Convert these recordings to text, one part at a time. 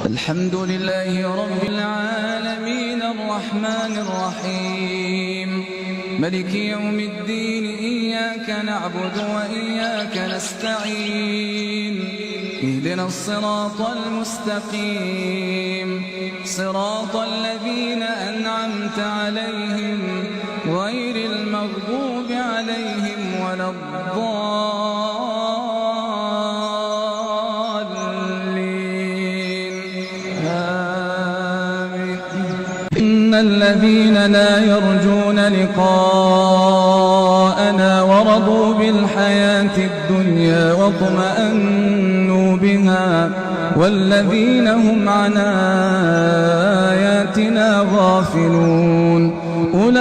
الحمد لله رب العالمين الرحمن الرحيم ملك يوم الدين إياك نعبد وإياك نستعين اهدنا الصراط المستقيم صراط الذين أنعمت عليهم غير المغضوب عليهم ولا الضالين آمين. إن الذين لا يرجون لقاءنا ورضوا بالحياة الدنيا واطمأنوا بها والذين هم عن آياتنا غافلون أولئك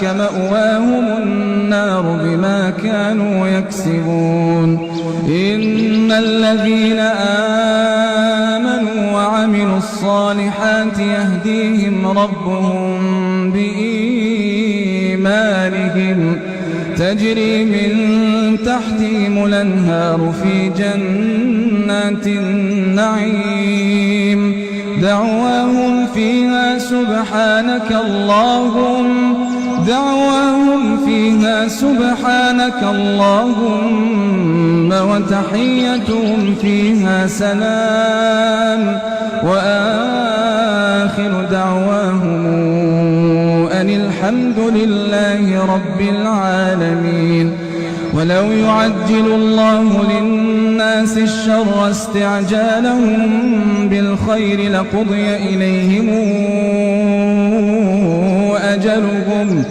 مأواهم النار بما كانوا يكسبون. إن الذين آمنوا وعملوا الصالحات يهديهم ربهم بإيمانهم تجري من تحتهم الأنهار في جنات النعيم دعواهم فيها سبحانك اللهم وتحيتهم فيها سلام وآخر دعواهم أن الحمد لله رب العالمين. ولو يعجل الله للناس الشر استعجالهم بالخير لقضي إليهم أجلهم